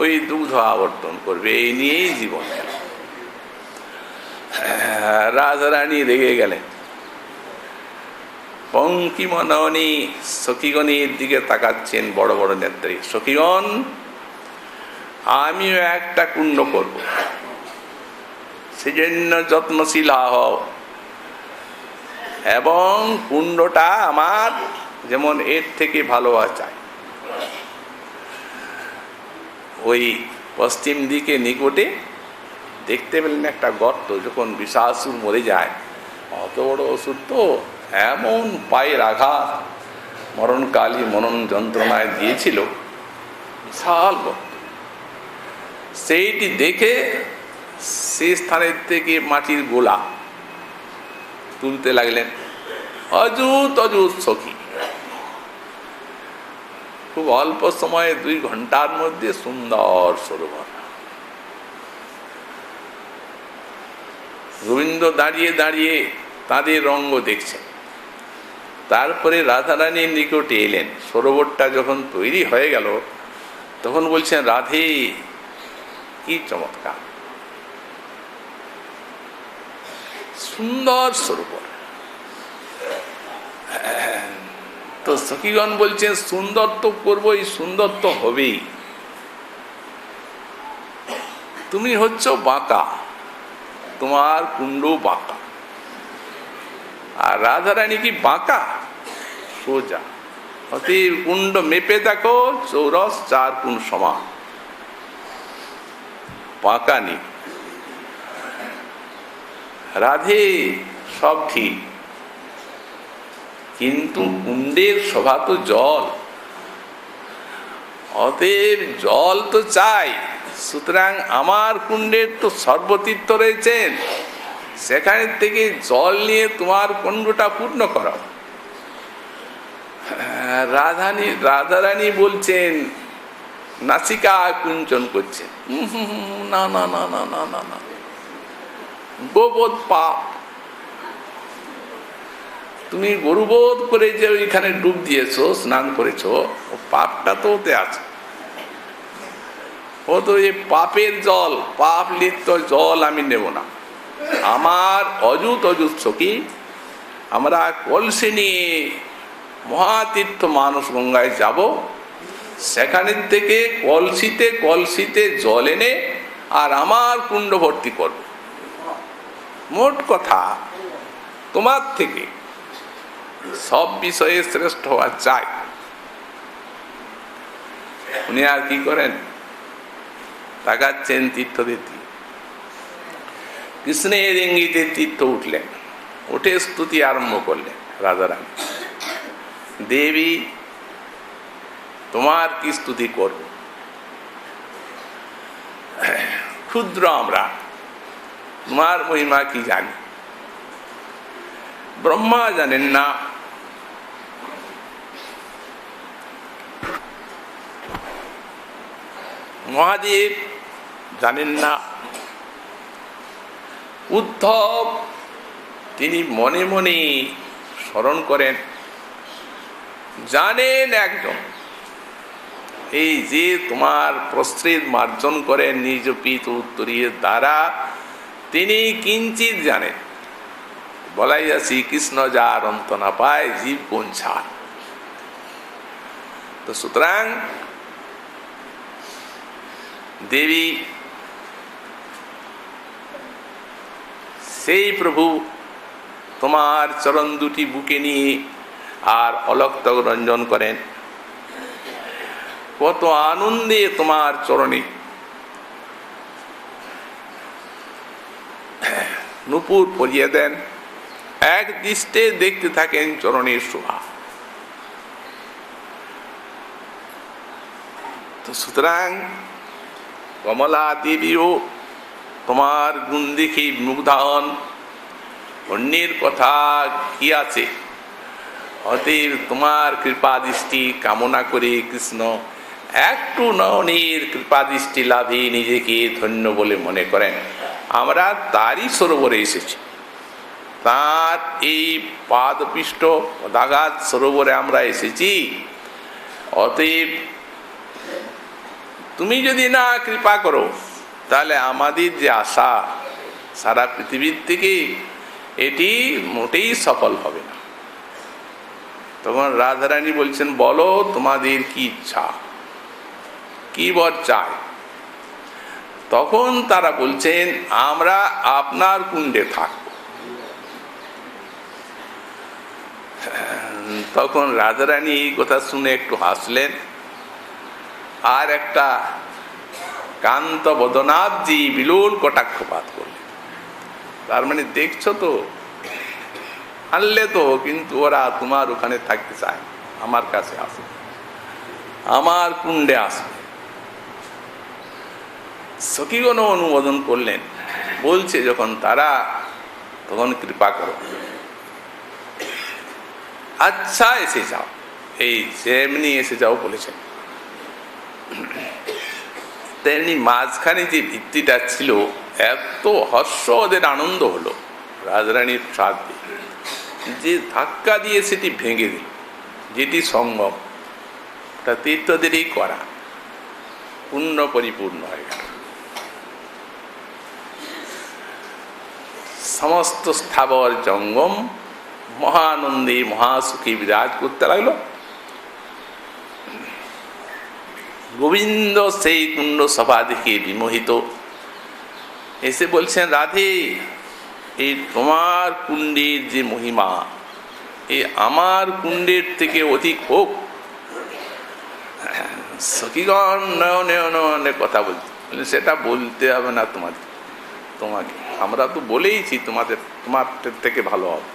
ওই দুগ্ধ আবর্তন করবে, এই নিয়েই জীবন গেল। রাধারানী রেগে গেলেন। পঙ্কিমননী সখীগণের দিকে তাকাচ্ছেন বড় বড় নেত্রী। সখীগণ, আমিও একটা কুণ্ড করব, সেজন্য যত্নশীল হও, এবং কুণ্ডটা আমার যেমন এর থেকে ভালো চাই। ওই পশ্চিম দিকে নিকটে দেখতে পেলেন একটা গর্ত। যখন বিষাসুর মরে যায়, অত বড় অসুর তো, এমন পায়ের আঘাত মরণকালী মনন যন্ত্রণায় দিয়েছিল, বিশাল গর্ত। সেইটি দেখে সে স্থানের থেকে মাটির গোলা তুলতে লাগলেন। অযুত অযুত সখী, খুব অল্প সময়ে 2 ঘন্টার মধ্যে সুন্দর সরোবর। গোবিন্দ দাঁড়িয়ে দাঁড়িয়ে তাদের রঙ্গ দেখছেন। তারপরে রাধারানীর নিকটে এলেন। সরোবরটা যখন তৈরি হয়ে গেল, তখন বলছেন, রাধে, কি চমৎকার সুন্দর সরোবর। তো সখীগণ বলছেন, সুন্দর তো করবোই, সুন্দর তো হবেই। তুমি হচ্ছ বাঁকা, তোমার কুণ্ড বাঁকা। আর রাধারানী কি বাঁকা? সোজা। অতি কুণ্ড মেপে দেখো, চৌরস 4 গুণ সমান, বাঁকা নেই। রাধে সব ঠিক, কিন্তু কুণ্ডের শোভা তো জল, অতএব জল তো চাই। সুতরাং আমার কুণ্ডের তো সর্বতীর্থ রয়েছেন, সেখানে থেকে জল নিয়ে তোমার কুণ্ডটা পূর্ণ করো। রাধারানী বলছেন, নাসিকা কুঞ্চন করছেন, না না না না না না না, গোবোধ পাপ। তুমি গরুবোধ করে যে ওইখানে ডুব দিয়েছো, স্নান করেছো, ও পাপটা তো ওতে আছে। ও তো এই পাপের জল, পাপ লিপ্ত জল আমি নেব না। আমার অযুত সখী, আমরা কলসি নিয়ে মহাতীর্থ মানস গঙ্গায় যাব, সেখানের থেকে কলসিতে কলসিতে জল এনে আর আমার কুণ্ড ভর্তি করব। মোট কথা, তোমার থেকে সব বিষয়ে শ্রেষ্ঠ হওয়া চাই। উনি আর কি করেন, তাকাচ্ছেন তীর্থ দিতে। কৃষ্ণের ইঙ্গিতে তীর্থ উঠলেন, উঠে স্তুতি আরম্ভ করলেন। রাজারানী, দেবী তোমার কি স্তুতি করব? ক্ষুদ্র আমরা, তোমার মহিমা কি জানি? ব্রহ্মা জানেন না, মহাদেব জানেন না, উদ্ধব তিনি মনে মনে স্মরণ করেন, জানেন একজন, এই যে তোমার প্রস্ত্রের মার্জন করেন নিজ পিত উত্তরীয় দ্বারা, তিনি কিঞ্চিত জানেন। বলাই আছি, কৃষ্ণ যার অন্ত না পায়, জীব কোন ছাড়। তো সুতরাং দেবী সেই প্রভু তোমার চরণ দুটি বুকে নিয়ে আর অলক্তক রঞ্জন করেন। কত আনন্দে তোমার চরণে নূপুর পরিয়ে দেন, এক দৃষ্টে দেখতে থাকেন চরণের শোভা। তো সুতরাং কমলা দেবীও তোমার গুণ দেখে মুগ্ধ হন। অন্যের কথা কি আছে, অতএব তোমার কৃপা দৃষ্টি কামনা করে কৃষ্ণ একটু নয়নের কৃপা দৃষ্টি লাভে নিজেকে ধন্য বলে মনে করেন। আমরা তারই সরোবরে এসেছি, তার এই পাদপৃষ্ঠ দাগাত সরোবরে আমরা এসেছি। অতএব তুমি যদি না কৃপা করো, তাহলে আমাদের যে আশা সারা পৃথিবীর থেকে, এটি মোটেই সফল হবে না। তখন রাধারানী বলছেন, বলো তোমাদের কি ইচ্ছা, কি বর চায়? তখন তারা বলছেন, আমরা আপনার কুণ্ডে থাকব। তখন রাধারানী এই কথা শুনে একটু হাসলেন, আর একটা কান্ত বদনাব্জি বিলোল কটাক্ষপাত করলেন। তার মানে দেখছো তো, আনলে তো, কিন্তু ওরা তোমার ওখানে থাকতে চায়, আমার কাছে আসবে, আমার কুণ্ডে আসবে। সখীগণ অনুমোদন করলেন, বলছে যখন তারা, তখন কৃপা করো, আচ্ছা এসে যাও, এই যেমনি এসে যাও বলেছেন। তেমনি মাঝখানে যে ভিত্তিটা ছিল, এত হর্ষ ওদের আনন্দ হলো রাজরানীর সাথে, যে ধাক্কা দিয়ে সেটি ভেঙে দিল, যেটি সঙ্গম, তা তীর্থদেরই করা, পূর্ণ পরিপূর্ণ হয়ে গেল। সমস্ত স্থাবর জঙ্গম মহানন্দে মহাসুখী বিরাজ করতে লাগলো। গোবিন্দ সেই কুণ্ড সভা দেখে বিমোহিত, এসে বলছেন, রাধে, এই তোমার কুণ্ডের যে মহিমা, এ আমার কুণ্ডের থেকে অধিক হোক। সখীগণ নয়নে নয়নে কথা বলছে, সেটা বলতে হবে না তোমাকে, আমরা তো বলেইছি তোমাদের থেকে ভালো হবে।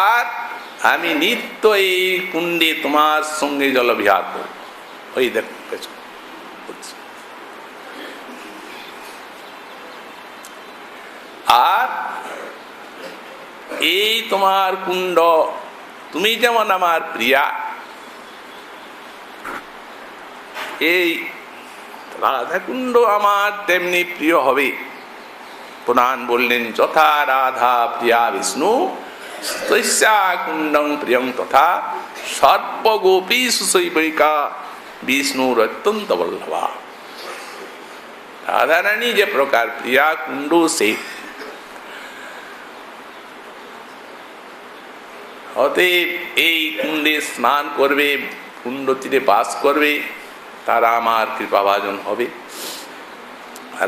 আর আমি নিত্য এই কুণ্ডে তোমার সঙ্গে জলবিহার করব। ওই দেখ, আর এই তোমার কুণ্ড, তুমি যেমন আমার প্রিয়া, এই রাধাকুণ্ড আমার তেমনি প্রিয় হবে। পুরাণ বললেন, যথা রাধা প্রিয়া বিষ্ণু তস্যা কুণ্ডং প্রিয়ং তথা সর্বগোপীষু শৈবৈকা বিষ্ণুর অত্যন্ত বল্লভা। রাধারানী যে প্রকার প্রিয়া, কুণ্ড সেই। অতএব এই কুণ্ডে স্নান করবে, কুণ্ড তীরে বাস করবে, তারা আমার কৃপাভাজন হবে।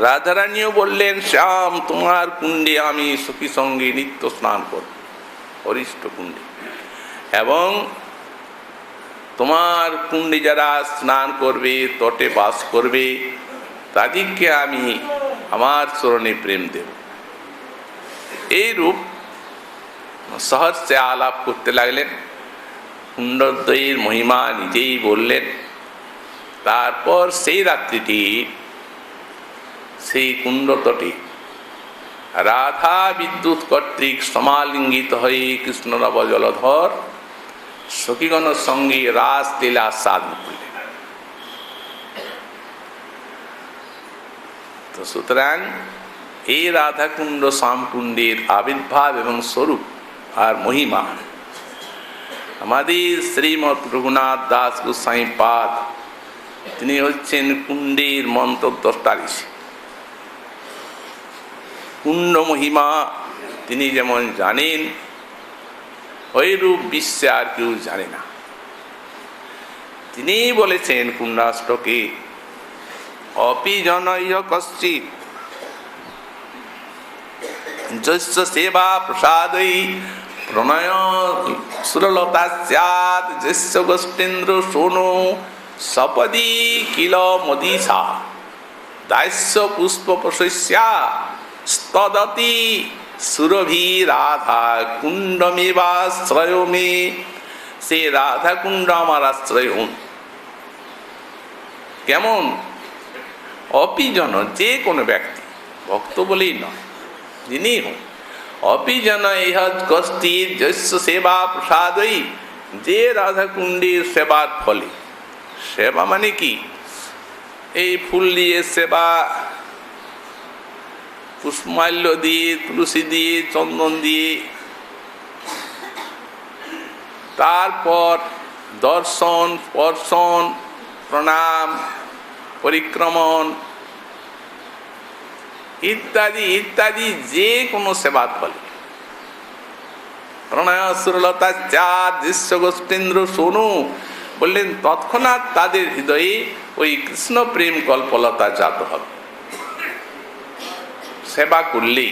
রাধারানীও বললেন, শ্যাম তোমার কুণ্ডে আমি সখী সঙ্গে নিত্য স্নান করব, হরিষ্ঠ কুণ্ডে, এবং তোমার কুণ্ডে যারা স্নান করবে, তটে বাস করবে, তাদেরকে আমি আমার চরণে প্রেম দেব। এইরূপ সহজে আলাপ করতে লাগলেন, কুণ্ডদ্বয়ের মহিমা নিজেই বললেন। তারপর সেই রাত্রিটি সেই কুণ্ড তটে রাধা বিদ্যুৎ কর্তৃক সমালিঙ্গিত হয়ে কৃষ্ণনব জলধর সখীগণের সঙ্গে রাসলীলা সাধন করলেন। তো সুতরাং এই রাধাকুণ্ড শ্যামকুণ্ডের আবির্ভাব এবং স্বরূপ আর মহিমা আমাদের শ্রীমৎ রঘুনাথ দাস গোস্বামী পাদ, তিনি হচ্ছেন কুণ্ডের মন্ত্রদ্রষ্টা ঋষি। কুণ্ড মহিমা তিনি যেমন জানেন, ওইরূপ বিশ্বে আর কেউ জানে না। তিনি বলেছেন কুণ্ডাষ্টকে, অপি জনৈঃ কশ্চিৎ যস্য সেবা প্রসাদৈ প্রণয় সুরলতা স্যাৎ যস্য গোষ্ঠীন্দ্র শোনো সপদি কিল মদিসা দাস্য পুষ্প প্রশস্যা স্তদতি সুরভি রাধা কুণ্ডমেবাশ্রয় মে। সে রাধা কুণ্ড আমার আশ্রয় হন। কেমন? অপিজন, যে কোনো ব্যক্তি, ভক্ত বলেই নয়, যিনি হন, অপিজন ইহ কষ্টির যস্য সেবা প্রসাদই, যে রাধা কুণ্ডের সেবার ফলে, সেবা মানে কি? এই ফুল দিয়ে সেবা, পুষ্পমাল্য দিয়ে, তুলসী দিয়ে, চন্দন দিয়ে, তারপর দর্শন, স্পর্শন, প্রণাম, পরিক্রমণ ইত্যাদি ইত্যাদি, যে কোনো সেবার ফলে প্রণয় সুরলতা চার দৃশ্য গোষ্ঠীন্দ্র শোনু বললেন, তৎক্ষণাৎ তাদের হৃদয়ে ওই কৃষ্ণ প্রেম কল্পলতা জাত হবে সেবা করলেই।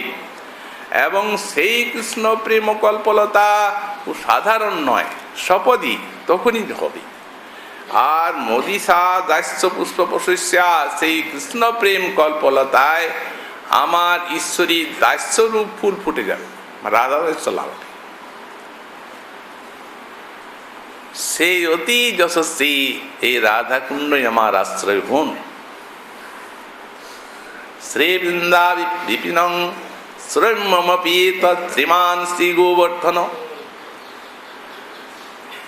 এবং সেই কৃষ্ণ প্রেম কল্পলতা সাধারণ নয়, সপদি তখনই হবে। আর মদিসা দাস্য পুষ্প প্রশস্যা, সেই কৃষ্ণ প্রেম কল্পলতায় আমার ঈশ্বরী দাস্যরূপ ফুল ফুটে যাবে, রাধা দাস্য লাভ। সেই অতি যশস্বী এই রাধা কুণ্ডই আমার আশ্রয় হন। শ্রী বৃন্দা বিপিনং শ্রমপি তৎশ্রীমান শ্রী গোবর্ধন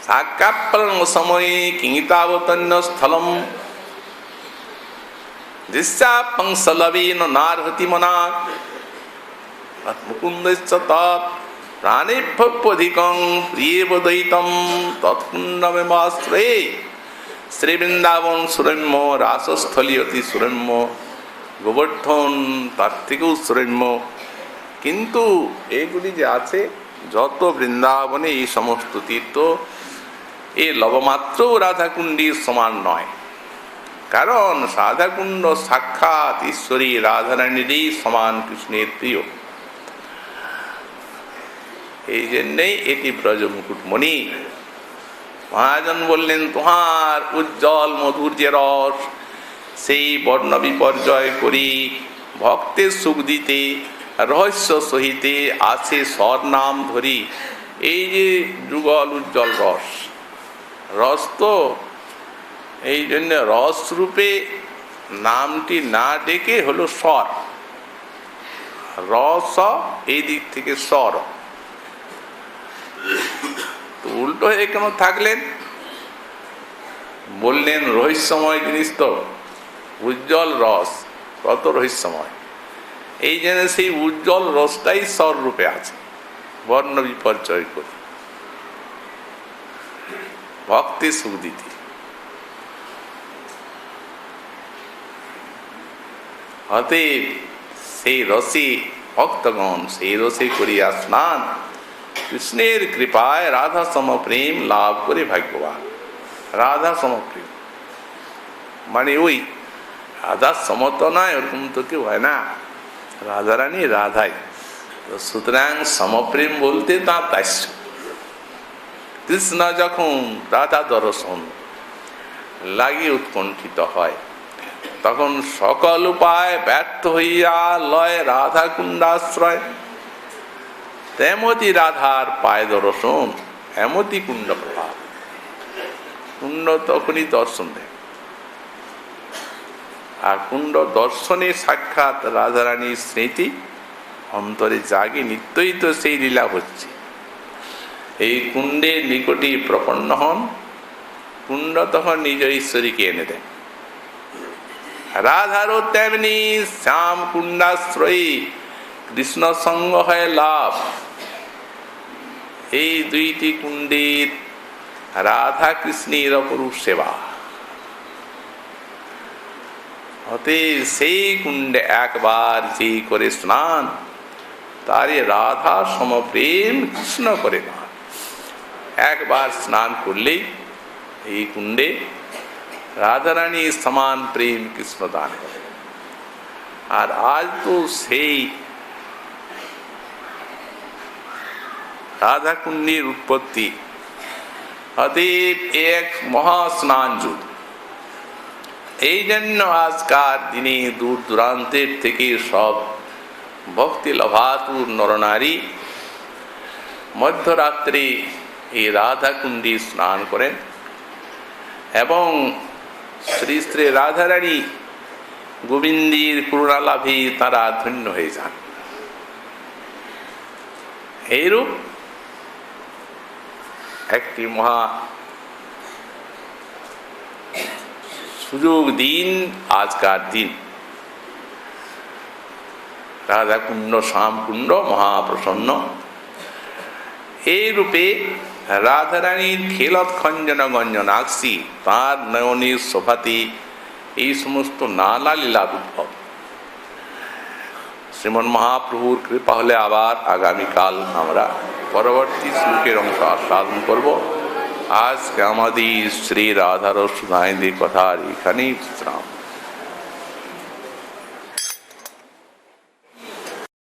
সাক্ষাৎপলং সময়ে কিঙ্গিতাবতন্য স্থলম দৃশ্যাপংসলবেন নার্হতি মনা মুকুন্দস্য তৎ প্রাণেভ্যধিকং প্রিয়েবদৈতম তৎকুণ্ডমেবাশ্রয়ে। শ্রী বৃন্দাবন সুরম্য, রাসস্থলী অতি সুরম্য, গোবর্ধন তার থেকেও সুরম্য। কিন্তু এগুলি যে আছে যত বৃন্দাবনে, এই সমস্ত তীর্থ এ লবমাত্র রাধাকুণ্ডীর সমান নয়। কারণ রাধাকুণ্ড সাক্ষাৎ ঈশ্বরী রাধারানীরই সমান কৃষ্ণের প্রিয়। এই জন্যেই এটি ব্রজ মুকুটমণি। মহাজন বললেন, তোমার উজ্জ্বল মধুর্য রস সেই বর্ণ বিপর্যয় করি ভক্তের সুখ দিতে রহস্য সহিতে আছে স্বর নাম ধরি। এই যে যুগল উজ্জ্বল রস, রস তো এই জন্য রস রূপে নামটি না ডেকে হলো স্বর, রস এই দিক থেকে স্বর। তো উল্টো হয়ে কেন থাকলেন? বললেন রহস্যময় জিনিস তো, উজ্জ্বল রস, কত রহস্যময়। এই যেন সেই উজ্জ্বল রসটাই স্বরূপে আছে, বর্ণ বিপর্যয় করে ভক্তি সুখ দিতে। অতএব সেই রসে ভক্তগণ সেই রসে করিয়া স্নান, কৃষ্ণের কৃপায় রাধা সমপ্রেম লাভ করে ভাগ্যবান। রাধা সমপ্রেম মানে ওই রাধা সমত নয়, ওরকম তো কেউ হয় না, রাধারানী রাধাই। তো সুতরাং সমপ্রেম বলতে তাঁর দাস্য। কৃষ্ণ যখন রাধা দর্শন লাগি উৎকণ্ঠিত হয়, তখন সকল উপায় ব্যর্থ হইয়া লয় রাধা কুণ্ডাশ্রয়। তেমতি রাধার পায় দর্শন, এমতি কুণ্ড প্রভাব। কুণ্ড তখনই দর্শন দেয়, আর কুণ্ড দর্শনে সাক্ষাৎ রাধারানীর স্মৃতি অন্তরে জাগে, নিত্যই তো সেই লীলা হচ্ছে। এই কুণ্ডের নিকটে প্রপন্ন হন, কুণ্ড তখন নিজ ঈশ্বরীকে এনে দেন। রাধারও তেমনি শ্যাম কুণ্ডাশ্রয়ী কৃষ্ণ সঙ্গ হয় লাভ। এই দুইটি কুণ্ডের রাধা কৃষ্ণের অপরূপ সেবা। অতএব সেই কুণ্ডে একবার যে করে স্নান, তারে রাধা সমপ্রেম কৃষ্ণ করে না। একবার স্নান করলেই এই কুণ্ডে রাধারানী সমান প্রেম কৃষ্ণ দান করে। আর আজ তো সেই রাধা কুণ্ডের উৎপত্তি। অতএব এক মহাস্নান যুগ। এই জন্য আজকার দিনে দূর দূরান্তের থেকে সব ভক্তি লভাতুর নরনারী মধ্যরাত্রে এই রাধা কুণ্ডে স্নান করেন এবং শ্রী শ্রী রাধারানী গোবিন্দের করুণা লাভে তারা ধন্য হয়ে যান। এইরূপ একটি মহা সুযোগ দিন আজকার দিন। রাধা কুণ্ড শ্যাম কুণ্ড মহাপ্রসন্ন। এই রূপে রাধারানীর খেলত খঞ্জন গঞ্জনাক্ষী, তাঁর নয়নের শোভাতে এই সমস্ত নানা লীলা উদ্ভব। শ্রীমন মহাপ্রভুর কৃপা হলে আবার আগামীকাল আমরা পরবর্তী শ্লোকের অংশ আস্বাদন করব। আজকে আমাদের শ্রী রাধার সুধাইন্দ্রী কথার এখানেই বিশ্রাম।